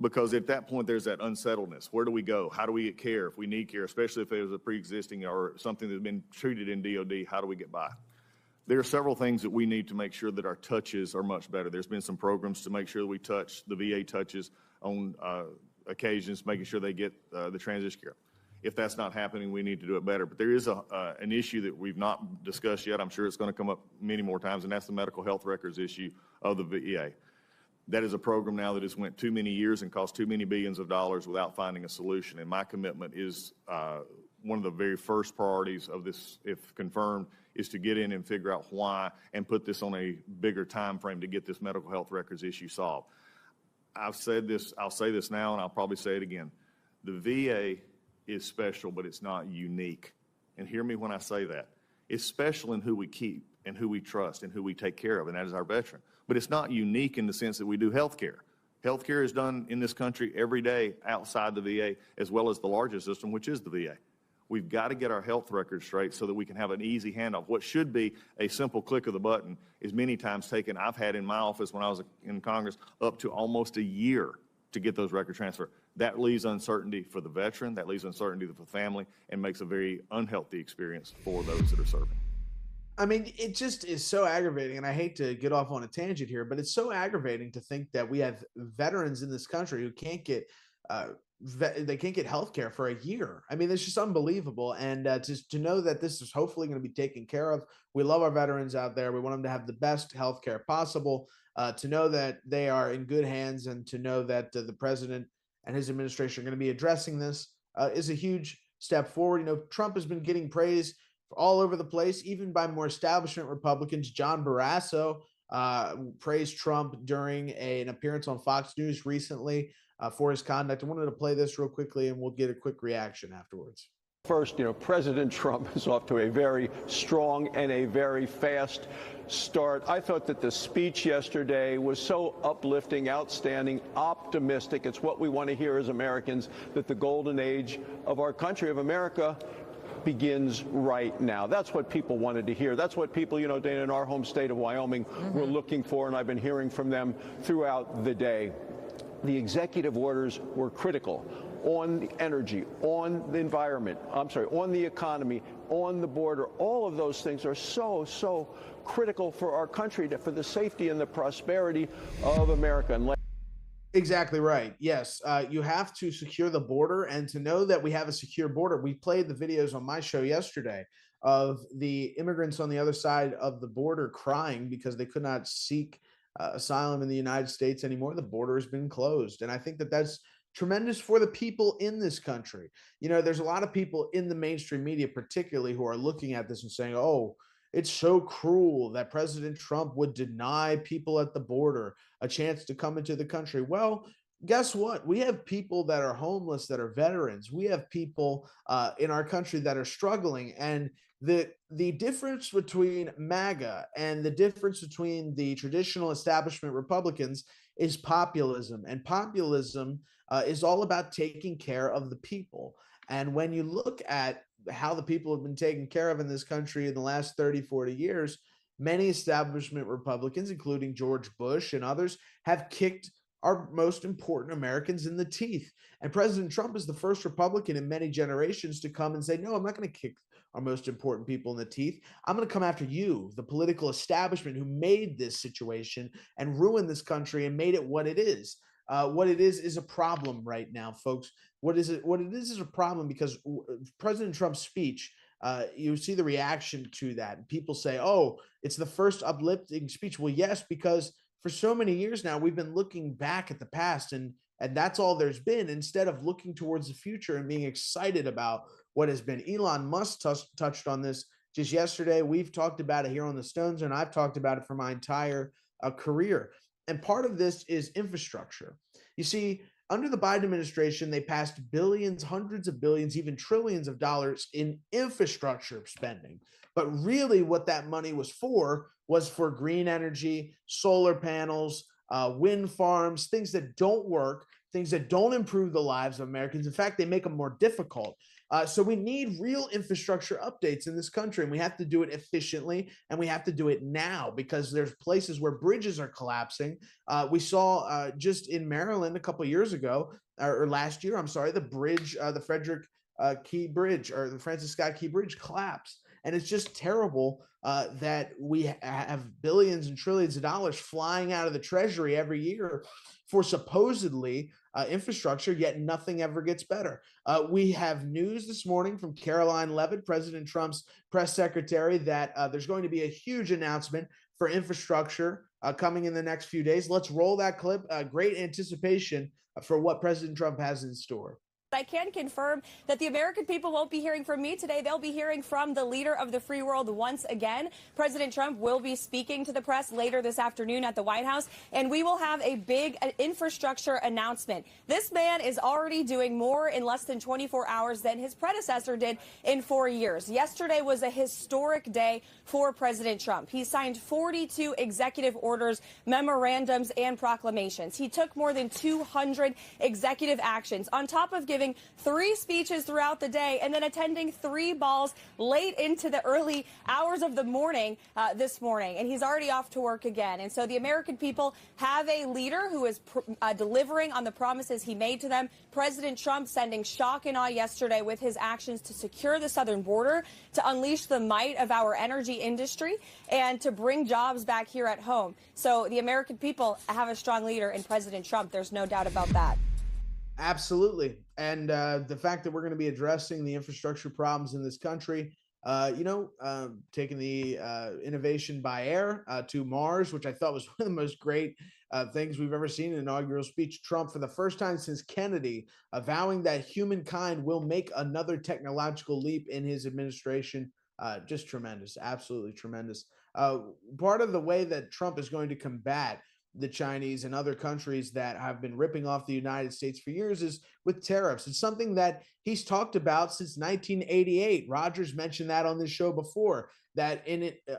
because at that point there's that unsettledness. Where do we go? How do we get care if we need care, especially if there's a pre-existing or something that's been treated in DOD? How do we get by? There are several things that we need to make sure that our touches are much better. There's been some programs to make sure that we touch, the VA touches on occasions, making sure they get the transition care. If that's not happening, we need to do it better. But there is an issue that we've not discussed yet. I'm sure it's going to come up many more times, and that's the medical health records issue of the VA. That is a program now that has went too many years and cost too many billions of dollars without finding a solution. And my commitment is one of the very first priorities of this, if confirmed, is to get in and figure out why and put this on a bigger time frame to get this medical health records issue solved. I've said this, I'll say this now, and I'll probably say it again. The VA is special, but it's not unique. And hear me when I say that. It's special in who we keep and who we trust and who we take care of, and that is our veteran. But it's not unique in the sense that we do health care. Health care is done in this country every day outside the VA, as well as the largest system, which is the VA. We've got to get our health records straight so that we can have an easy handoff. What should be a simple click of the button is many times taken. I've had in my office when I was in Congress up to almost a year to get those records transferred. That leaves uncertainty for the veteran, that leaves uncertainty for the family, and makes a very unhealthy experience for those that are serving. I mean, it just is so aggravating, and I hate to get off on a tangent here, but it's so aggravating to think that we have veterans in this country who can't get they can't get health care for a year. I mean, it's just unbelievable. And to know that this is hopefully going to be taken care of. We love our veterans out there. We want them to have the best health care possible, to know that they are in good hands, and to know that the president and his administration are going to be addressing this is a huge step forward. You know, Trump has been getting praise all over the place, even by more establishment Republicans. John Barrasso praised Trump during an appearance on Fox News recently for his conduct. I wanted to play this real quickly, and we'll get a quick reaction afterwards. First, President Trump is off to a very strong and a very fast start. I thought that the speech yesterday was so uplifting, outstanding, optimistic. It's what we want to hear as Americans, that the golden age of our country, of America, begins right now. That's what people wanted to hear. That's what people, Dana, in our home state of Wyoming, were looking for, and I've been hearing from them throughout the day. The executive orders were critical on the energy, on the environment, on the economy, on the border. All of those things are so critical for our country, for the safety and the prosperity of America. Exactly right. Yes, you have to secure the border, and to know that we have a secure border. We played the videos on my show yesterday of the immigrants on the other side of the border crying because they could not seek asylum in the United States anymore. The border has been closed, and I think that that's tremendous for the people in this country. You know, there's a lot of people in the mainstream media, particularly, who are looking at this and saying, "Oh, it's so cruel that President Trump would deny people at the border a chance to come into the country." Well, guess what? We have people that are homeless, that are veterans. We have people in our country that are struggling, and the difference between MAGA and the difference between the traditional establishment Republicans is populism, and populism is all about taking care of the people. And when you look at how the people have been taken care of in this country in the last 30, 40 years, many establishment Republicans, including George Bush and others, have kicked our most important Americans in the teeth. And President Trump is the first Republican in many generations to come and say, no, I'm not going to kick our most important people in the teeth. I'm going to come after you, the political establishment who made this situation and ruined this country and made it what it is. What it is a problem right now, folks. What it is a problem because President Trump's speech, you see the reaction to that. People say, oh, it's the first uplifting speech. Well, yes, because for so many years now, we've been looking back at the past, and that's all there's been, instead of looking towards the future and being excited about what has been. Elon Musk touched on this just yesterday. We've talked about it here on the StoneZONE, and I've talked about it for my entire career. And part of this is infrastructure. You see, under the Biden administration, they passed billions, hundreds of billions, even trillions of dollars in infrastructure spending. But really what that money was for green energy, solar panels, wind farms, things that don't work, things that don't improve the lives of Americans. In fact, they make them more difficult. So we need real infrastructure updates in this country, and we have to do it efficiently, and we have to do it now because there's places where bridges are collapsing. We saw just in Maryland a couple of years ago, or last year, I'm sorry, the bridge, the Frederick Key Bridge, or the Francis Scott Key Bridge collapsed. And it's just terrible that we have billions and trillions of dollars flying out of the Treasury every year for supposedly infrastructure, yet nothing ever gets better. We have news this morning from Caroline Leavitt, President Trump's press secretary, that there's going to be a huge announcement for infrastructure coming in the next few days. Let's roll that clip. Great anticipation for what President Trump has in store. I can confirm that the American people won't be hearing from me today. They'll be hearing from the leader of the free world once again. President Trump will be speaking to the press later this afternoon at the White House, and we will have a big infrastructure announcement. This man is already doing more in less than 24 hours than his predecessor did in 4 years. Yesterday was a historic day for President Trump. He signed 42 executive orders, memorandums, and proclamations. He took more than 200 executive actions on top of giving 3 speeches throughout the day and then attending 3 balls late into the early hours of the morning this morning. And he's already off to work again. And so the American people have a leader who is delivering on the promises he made to them. President Trump sending shock and awe yesterday with his actions to secure the southern border, to unleash the might of our energy industry, and to bring jobs back here at home. So the American people have a strong leader in President Trump. There's no doubt about that. Absolutely. And the fact that we're going to be addressing the infrastructure problems in this country, taking the innovation by air to Mars, which I thought was one of the most great things we've ever seen in an inaugural speech. Trump, for the first time since Kennedy, vowing that humankind will make another technological leap in his administration. Just tremendous. Absolutely tremendous. Part of the way that Trump is going to combat the Chinese and other countries that have been ripping off the United States for years is with tariffs. It's something that he's talked about since 1988. Rogers mentioned that on this show before, that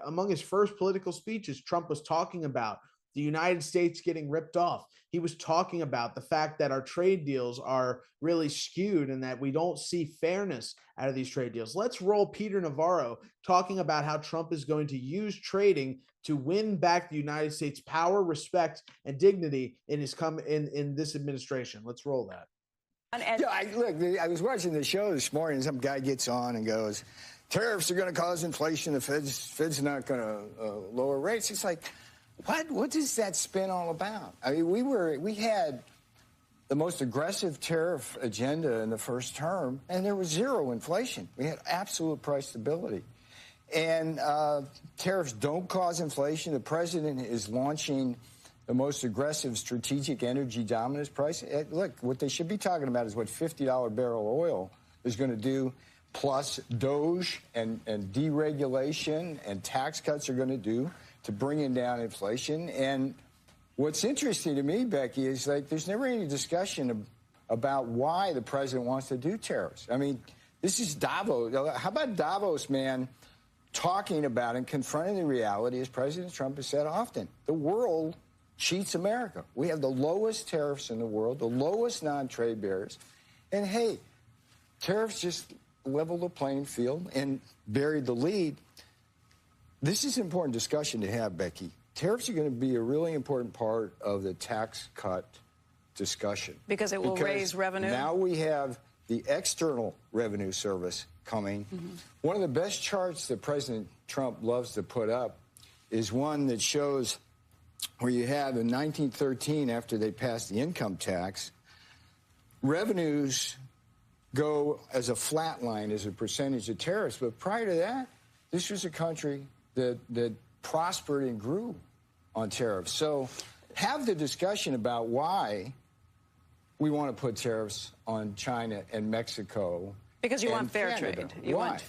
among his first political speeches, Trump was talking about the United States getting ripped off. He was talking about the fact that our trade deals are really skewed and that we don't see fairness out of these trade deals. Let's roll Peter Navarro talking about how Trump is going to use trading to win back the United States power, respect, and dignity in this administration. Let's roll that. I was watching the show this morning. Some guy gets on and goes, tariffs are going to cause inflation. The Fed's not going to lower rates. It's like, what does that spin all about? I mean, we had the most aggressive tariff agenda in the first term, and there was zero inflation. We had absolute price stability. And tariffs don't cause inflation. The president is launching the most aggressive strategic energy dominance price. Look, what they should be talking about is what $50 barrel oil is going to do, plus Doge and deregulation and tax cuts are going to do to bring down inflation. And what's interesting to me, Becky, is like there's never any discussion about why the president wants to do tariffs. I mean, this is Davos. How about Davos, man, talking about and confronting the reality, as President Trump has said often, the world cheats America. We have the lowest tariffs in the world, the lowest non-trade barriers. And, hey, tariffs just level the playing field and buried the lead. This is an important discussion to have, Becky. Tariffs are going to be a really important part of the tax cut discussion. Because it will raise revenue? Now we have the External Revenue Service coming. One of the best charts that President Trump loves to put up is one that shows where you have in 1913, after they passed the income tax, revenues go as a flat line as a percentage of tariffs. But prior to that, this was a country that prospered and grew on tariffs. So have the discussion about why we want to put tariffs on China and Mexico. Because you want fair Canada. trade. You Why?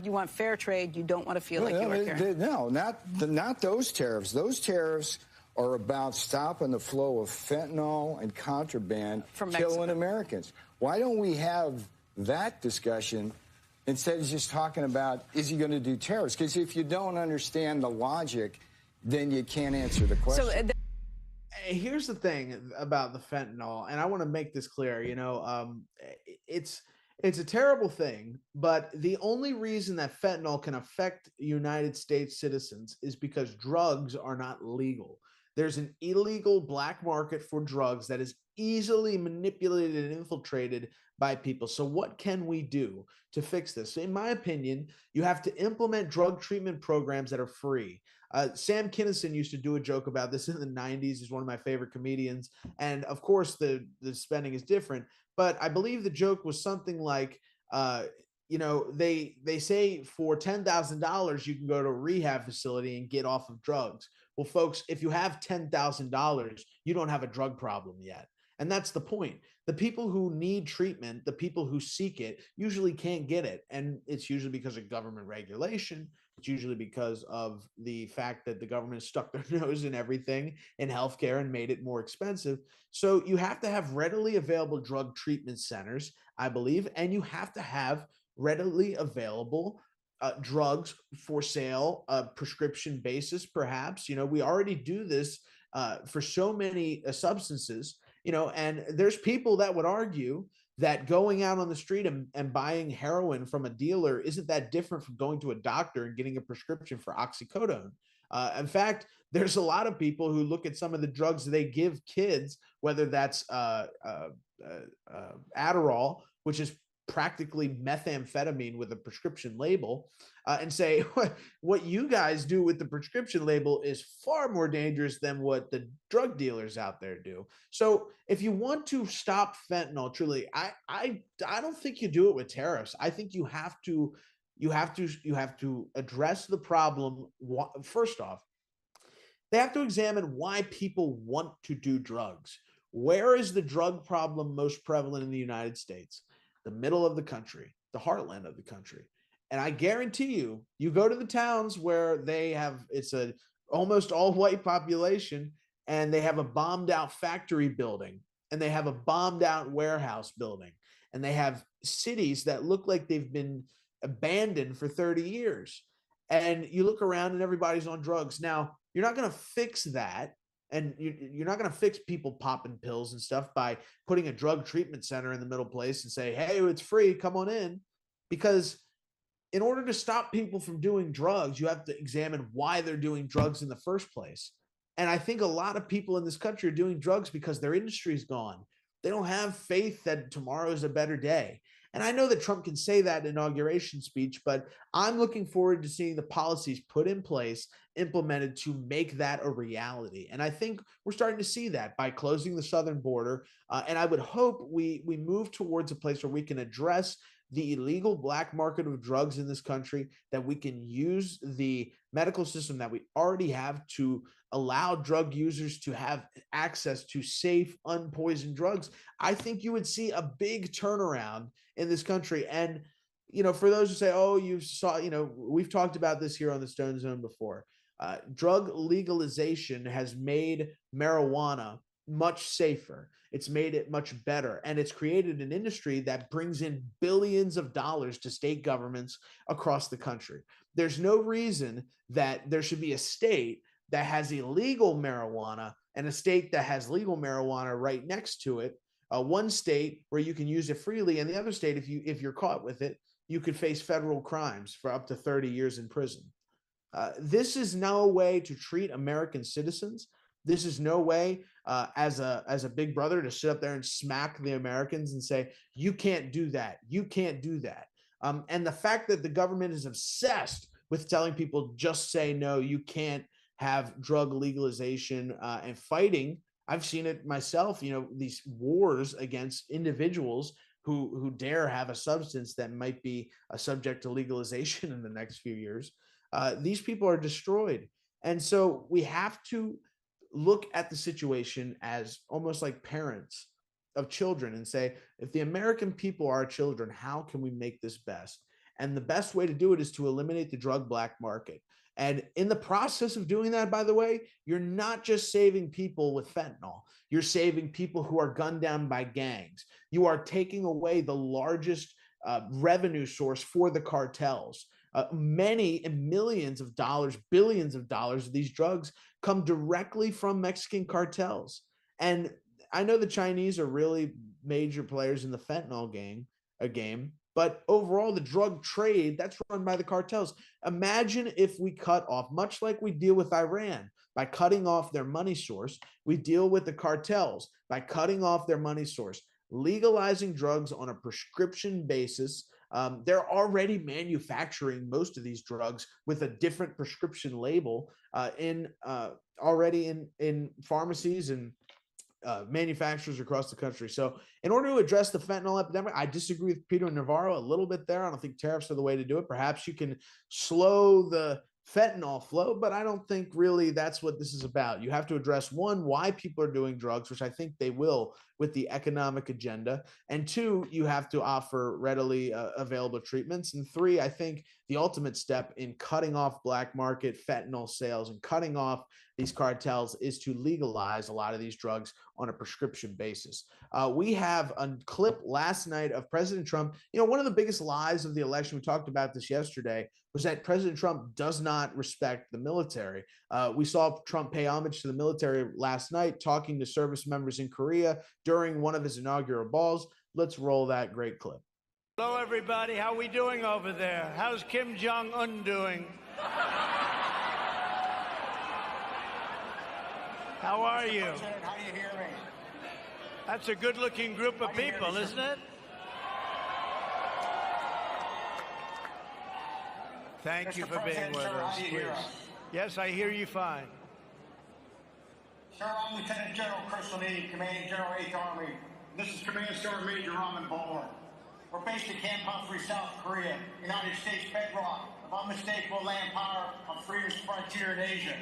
want fair trade. You don't want to feel like you are carrying. No, not those tariffs. Those tariffs are about stopping the flow of fentanyl and contraband From killing Mexico. Americans. Why don't we have that discussion instead of just talking about, is he going to do tariffs? Because if you don't understand the logic, then you can't answer the question. So here's the thing about the fentanyl, and I want to make this clear. It's a terrible thing, but the only reason that fentanyl can affect United States citizens is because drugs are not legal. There's an illegal black market for drugs that is easily manipulated and infiltrated by people. So what can we do to fix this? In my opinion, you have to implement drug treatment programs that are free. Sam Kinison used to do a joke about this in the 90s. He's one of my favorite comedians. And of course, the spending is different. But I believe the joke was something like, they say for $10,000, you can go to a rehab facility and get off of drugs. Well, folks, if you have $10,000, you don't have a drug problem yet. And that's the point. The people who need treatment, the people who seek it, usually can't get it. And it's usually because of government regulation. It's usually because of the fact that the government stuck their nose in everything in healthcare and made it more expensive. So you have to have readily available drug treatment centers, I believe, and you have to have readily available drugs for sale, prescription basis, perhaps. We already do this for so many substances, and there's people that would argue that going out on the street and buying heroin from a dealer isn't that different from going to a doctor and getting a prescription for oxycodone. In fact, there's a lot of people who look at some of the drugs they give kids, whether that's Adderall, which is practically methamphetamine with a prescription label, and say what you guys do with the prescription label is far more dangerous than what the drug dealers out there do. So if you want to stop fentanyl, truly, I don't think you do it with tariffs. I think you have to address the problem. First off, they have to examine why people want to do drugs. Where is the drug problem most prevalent in the United States? The middle of the country, the heartland of the country. And I guarantee you go to the towns where it's a almost all white population, and they have a bombed out factory building, and they have a bombed out warehouse building, and they have cities that look like they've been abandoned for 30 years. And you look around and everybody's on drugs. Now, you're not going to fix that. And you're not going to fix people popping pills and stuff by putting a drug treatment center in the middle place and say, hey, it's free, come on in. Because in order to stop people from doing drugs, you have to examine why they're doing drugs in the first place. And I think a lot of people in this country are doing drugs because their industry is gone. They don't have faith that tomorrow is a better day. And I know that Trump can say that in inauguration speech, but I'm looking forward to seeing the policies put in place, implemented to make that a reality. And I think we're starting to see that by closing the southern border. And I would hope we move towards a place where we can address the illegal black market of drugs in this country, that we can use the medical system that we already have to allow drug users to have access to safe, unpoisoned drugs. I think you would see a big turnaround in this country. And, you know, for those who say, oh, you saw, you know, we've talked about this here on the Stone Zone before. Drug legalization has made marijuana much safer. It's made it much better, and it's created an industry that brings in billions of dollars to state governments across the country. There's no reason that there should be a state that has illegal marijuana and a state that has legal marijuana right next to it. One state where you can use it freely, and the other state, if you're caught with it, you could face federal crimes for up to 30 years in prison. This is no way to treat American citizens. This is no way as a big brother to sit up there and smack the Americans and say, you can't do that. You can't do that. And the fact that the government is obsessed with telling people just say no, you can't have drug legalization and fighting. I've seen it myself, you know, these wars against individuals who dare have a substance that might be subject to legalization in the next few years. These people are destroyed. And so we have to look at the situation as almost like parents of children and say, if the American people are children, how can we make this best? And the best way to do it is to eliminate the drug black market. And in the process of doing that, by the way, you're not just saving people with fentanyl. You're saving people who are gunned down by gangs. You are taking away the largest revenue source for the cartels. Many millions of dollars, billions of dollars of these drugs come directly from Mexican cartels. And I know the Chinese are really major players in the fentanyl game, but overall the drug trade, that's run by the cartels. Imagine if we cut off, much like we deal with Iran, by cutting off their money source, we deal with the cartels by cutting off their money source, legalizing drugs on a prescription basis. They're already manufacturing most of these drugs with a different prescription label already in pharmacies and manufacturers across the country. So in order to address the fentanyl epidemic, I disagree with Peter Navarro a little bit there. I don't think tariffs are the way to do it. Perhaps you can slow the fentanyl flow, but I don't think really that's what this is about. You have to address, one, why people are doing drugs, which I think they will with the economic agenda. And two, you have to offer readily available treatments. And three, I think the ultimate step in cutting off black market fentanyl sales and cutting off these cartels is to legalize a lot of these drugs on a prescription basis. We have a clip last night of President Trump. You know, one of the biggest lies of the election, we talked about this yesterday, was that President Trump does not respect the military. We saw Trump pay homage to the military last night, talking to service members in Korea during one of his inaugural balls. Let's roll that great clip. Hello, everybody. How we doing over there? How's Kim Jong-un doing? How are you? How do you hear me? That's a good-looking group of people, isn't it? Thank you for being with us, please. Yes, I hear you fine. Sir, I'm Lieutenant General Chris Lee, Commanding General 8th Army. This is Command Sergeant Major Raman Baldwin. We're based at Camp Humphrey, South Korea, United States bedrock of unmistakable land power on freedom's frontier in Asia.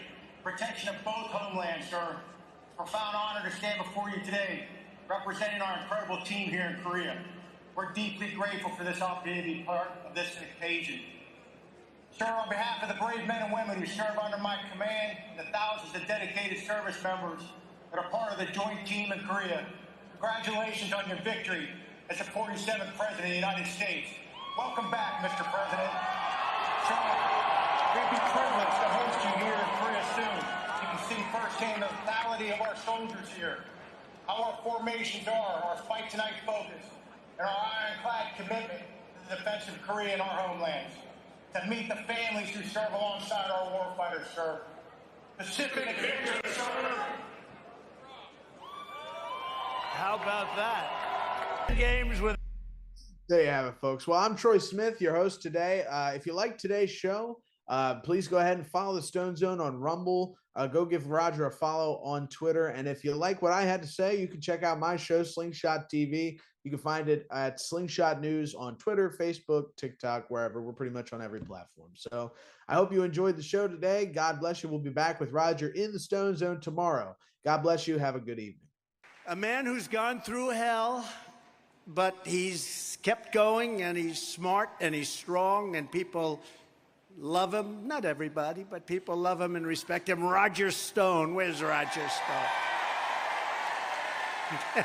Protection of both homelands, sir. It's a profound honor to stand before you today, representing our incredible team here in Korea. We're deeply grateful for this opportunity to be part of this occasion. Sir, on behalf of the brave men and women who serve under my command and the thousands of dedicated service members that are part of the joint team in Korea, congratulations on your victory as the 47th President of the United States. Welcome back, Mr. President. Sir, we'll be privileged to host you here in Korea soon. You can see firsthand the lethality of our soldiers here, how our formations are, our fight tonight focus, and our ironclad commitment to the defense of Korea and our homelands. To meet the families who serve alongside our warfighters, sir. Pacific victory, sir. How about that? Games with. There you have it, folks. Well, I'm Troy Smith, your host today. If you like today's show, please go ahead and follow the Stone Zone on Rumble. Go give Roger a follow on Twitter. And if you like what I had to say, you can check out my show, Slingshot TV. You can find it at Slingshot News on Twitter, Facebook, TikTok, wherever. We're pretty much on every platform. So I hope you enjoyed the show today. God bless you. We'll be back with Roger in the Stone Zone tomorrow. God bless you. Have a good evening. A man who's gone through hell, but he's kept going, and he's smart, and he's strong, and people love him. Not everybody, but people love him and respect him. Roger Stone. Where's Roger Stone?